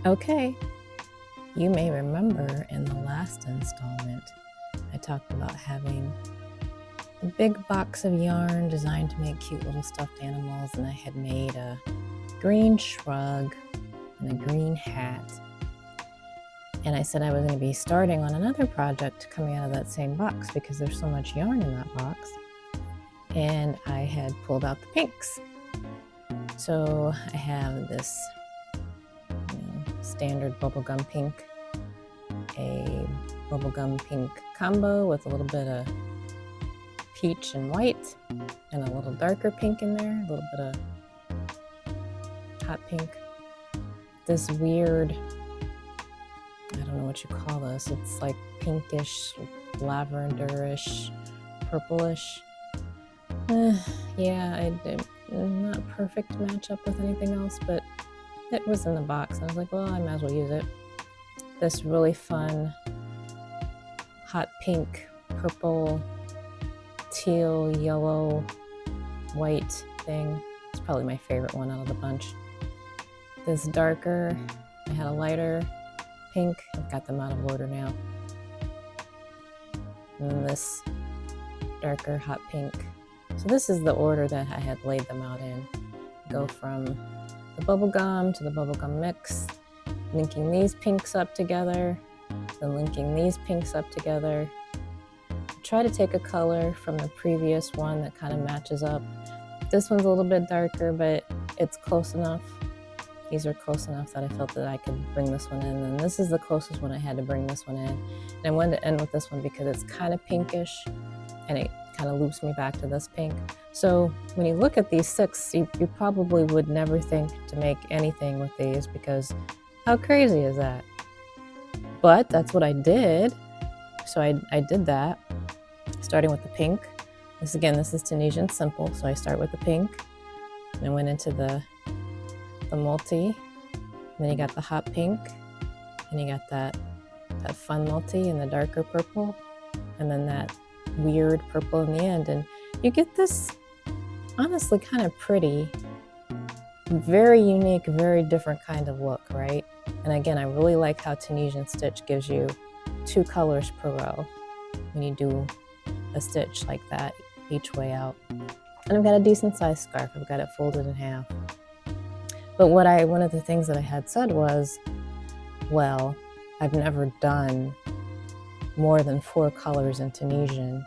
Okay, you may remember in the last installment, I talked about having a big box of yarn designed to make cute little stuffed animals, and I had made a green shrug and a green hat. And I said I was going to be starting on another project coming out of that same box because there's so much yarn in that box. And I had pulled out the pinks. So I have this standard bubblegum pink, a bubblegum pink combo with a little bit of peach and white, and a little darker pink in there, a little bit of hot pink. This weird, I don't know what you call this, it's like pinkish, lavenderish, purplish. Yeah, it not a perfect matchup with anything else, but it was in the box. I was like, well, I might as well use it. This really fun hot pink, purple, teal, yellow, white thing. It's probably my favorite one out of the bunch. This darker, I had a lighter pink. I've got them out of order now. And then this darker hot pink. So this is the order that I had laid them out in. Go from the bubblegum to the bubblegum mix, linking these pinks up together, then linking these pinks up together. Try to take a color from the previous one that kind of matches up. This one's a little bit darker, but it's close enough. These are close enough that I felt that I could bring this one in, and this is the closest one I had to bring this one in. And I wanted to end with this one because it's kind of pinkish, and it kind of loops me back to this pink. So when you look at these 6, you probably would never think to make anything with these, because how crazy is that? But that's what I did. So I did that, starting with the pink. This is Tunisian Simple, so I start with the pink, and I went into the multi, and then you got the hot pink, and you got that fun multi and the darker purple, and then that weird purple in the end, and you get this honestly kind of pretty, very unique, very different kind of look, right? And again, I really like how Tunisian Stitch gives you 2 colors per row when you do a stitch like that each way out. And I've got a decent sized scarf. I've got it folded in half. But one of the things that I had said was, well, I've never done more than 4 colors in Tunisian.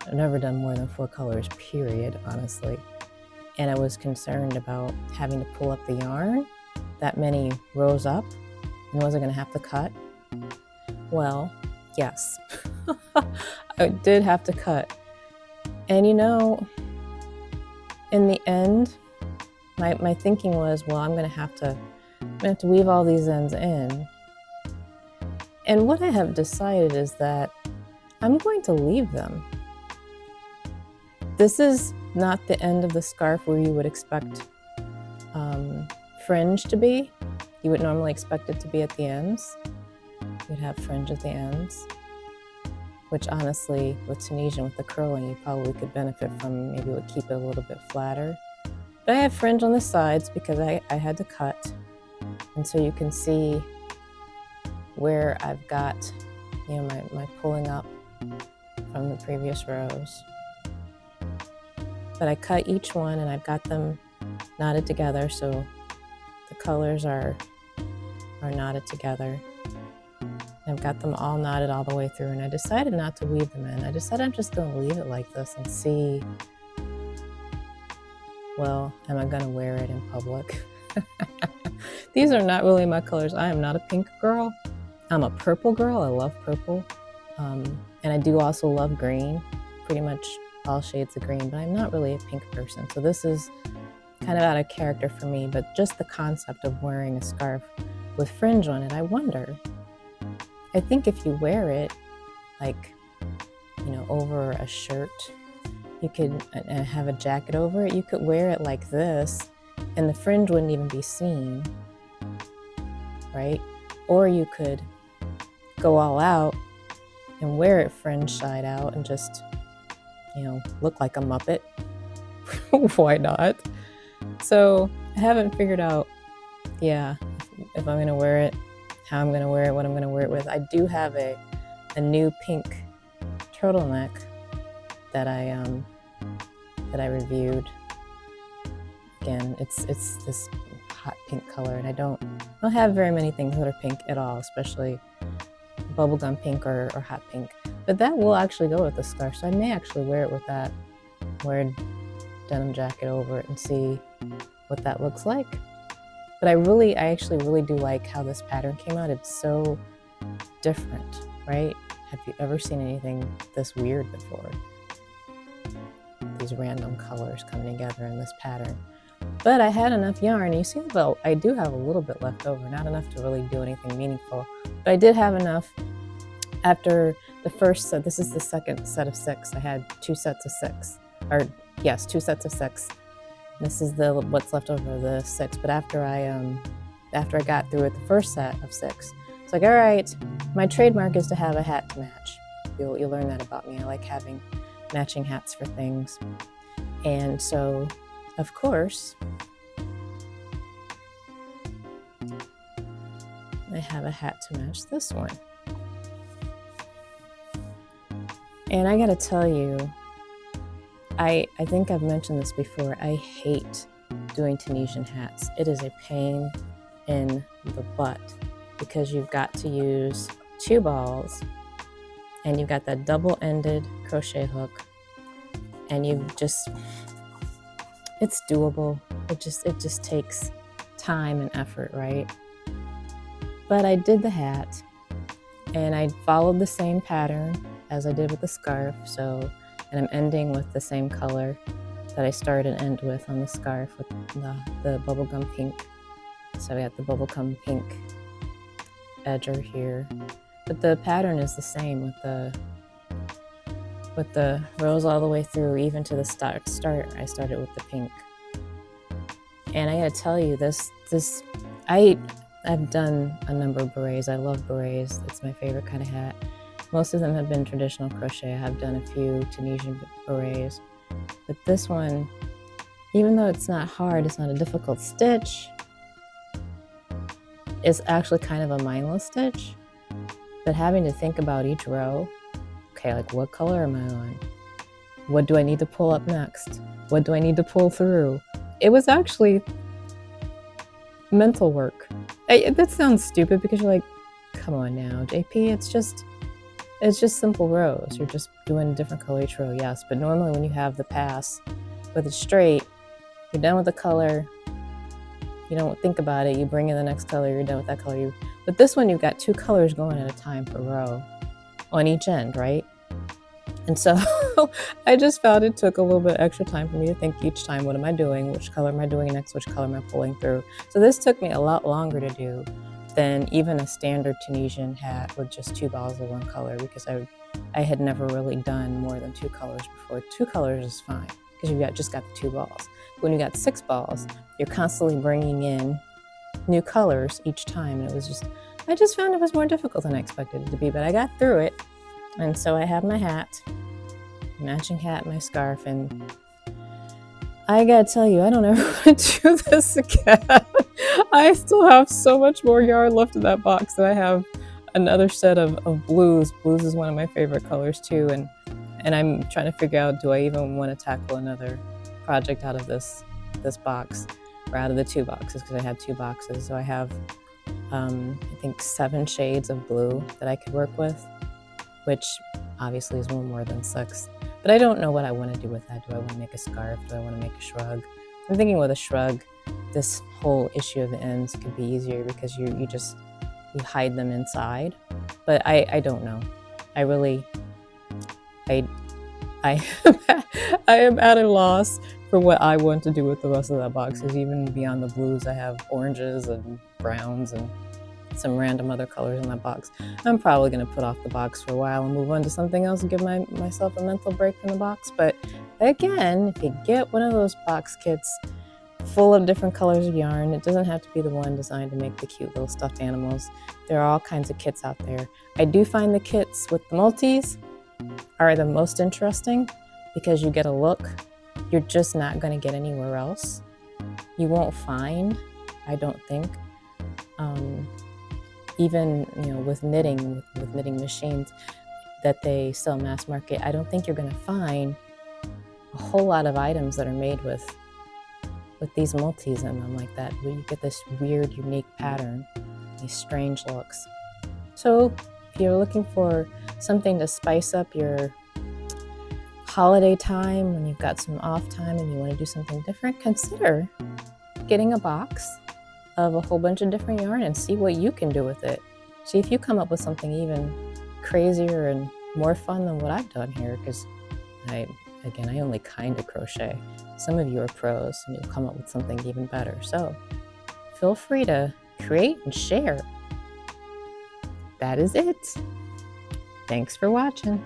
I've never done more than 4 colors, period, honestly. And I was concerned about having to pull up the yarn that many rows up, and was I going to have to cut? Well, yes, I did have to cut. And in the end, my thinking was, well, I'm going to have to weave all these ends in. And what I have decided is that I'm going to leave them. This is not the end of the scarf where you would expect fringe to be. You would normally expect it to be at the ends. You'd have fringe at the ends, which honestly, with Tunisian, with the curling, you probably could benefit from. Maybe it would keep it a little bit flatter. But I have fringe on the sides because I had to cut. And so you can see where I've got, my pulling up from the previous rows. But I cut each one and I've got them knotted together, so the colors are knotted together. I've got them all knotted all the way through, and I decided not to weave them in. I decided I'm just going to leave it like this and see, well, am I going to wear it in public? These are not really my colors. I am not a pink girl. I'm a purple girl. I love purple. And I do also love green, pretty much all shades of green, but I'm not really a pink person. So this is kind of out of character for me, but just the concept of wearing a scarf with fringe on it, I wonder. I think if you wear it like, over a shirt, you could have a jacket over it, you could wear it like this and the fringe wouldn't even be seen, right? Or you could go all out and wear it fringe side out and just, look like a Muppet. Why not? So I haven't figured out, if I'm gonna wear it, how I'm gonna wear it, what I'm gonna wear it with. I do have a new pink turtleneck that I reviewed. Again, it's this hot pink color, and I don't have very many things that are pink at all, especially bubblegum pink or hot pink. But that will actually go with the scarf, so I may actually wear it with that, wear a denim jacket over it and see what that looks like. But I actually really do like how this pattern came out. It's so different, right? Have you ever seen anything this weird before? These random colors coming together in this pattern. But I had enough yarn, and you see the belt, I do have a little bit left over, not enough to really do anything meaningful, but I did have enough after the first set. This is the second set of 6. I had 2 sets of 6, or yes, 2 sets of 6. This is what's left over, the 6. But after I got through with the first set of 6, it's like, all right, my trademark is to have a hat to match. You'll learn that about me. I like having matching hats for things. And so, of course, I have a hat to match this one. And I gotta tell you, I think I've mentioned this before, I hate doing Tunisian hats. It is a pain in the butt because you've got to use 2 balls, and you've got that double-ended crochet hook, and it's doable. It just takes time and effort, right? But I did the hat, and I followed the same pattern as I did with the scarf. So, and I'm ending with the same color that I start and end with on the scarf, with the bubblegum pink. So I got the bubblegum pink edger here, but the pattern is the same with the rows all the way through, even to the start. I started with the pink. And I gotta tell you, I've done a number of berets. I love berets. It's my favorite kind of hat. Most of them have been traditional crochet. I have done a few Tunisian berets. But this one, even though it's not hard, it's not a difficult stitch, it's actually kind of a mindless stitch. But having to think about each row, okay, like what color am I on? What do I need to pull up next? What do I need to pull through? It was actually mental work. That sounds stupid because you're like, come on now, JP, it's just simple rows. You're just doing a different color each row, yes. But normally when you have the pass with it straight, you're done with the color, you don't think about it, you bring in the next color, you're done with that color. But this one, you've got 2 colors going at a time per row on each end, right? And so I just found it took a little bit extra time for me to think each time, what am I doing? Which color am I doing next? Which color am I pulling through? So this took me a lot longer to do than even a standard Tunisian hat with just 2 balls of one color, because I had never really done more than 2 colors before. 2 colors is fine because you just got the 2 balls. When you got 6 balls, you're constantly bringing in new colors each time, and I just found it was more difficult than I expected it to be, but I got through it. And so I have my hat, matching hat, my scarf, and I gotta tell you, I don't ever want to do this again. I still have so much more yarn left in that box, and I have another set of blues. Blues is one of my favorite colors too, and I'm trying to figure out, do I even want to tackle another project out of this box, or out of the 2 boxes, because I have 2 boxes. So I have, I think 7 shades of blue that I could work with, which obviously is one more than 6. But I don't know what I want to do with that. Do I want to make a scarf? Do I want to make a shrug? I'm thinking with a shrug, this whole issue of the ends could be easier because you hide them inside. But I don't know. I am at a loss for what I want to do with the rest of that box, because even beyond the blues, I have oranges and browns and some random other colors in that box. I'm probably going to put off the box for a while and move on to something else and give myself a mental break from the box. But again, if you get one of those box kits full of different colors of yarn, it doesn't have to be the one designed to make the cute little stuffed animals. There are all kinds of kits out there. I do find the kits with the multis are the most interesting because you get a look you're just not going to get anywhere else. You won't find, I don't think, Even with knitting, with knitting machines that they sell mass market, I don't think you're going to find a whole lot of items that are made with these multis in them like that, where you get this weird, unique pattern, these strange looks. So if you're looking for something to spice up your holiday time, when you've got some off time and you want to do something different, consider getting a box of a whole bunch of different yarn and see what you can do with it. See if you come up with something even crazier and more fun than what I've done here, because I only kind of crochet. Some of you are pros and you'll come up with something even better. So feel free to create and share. That is it. Thanks for watching.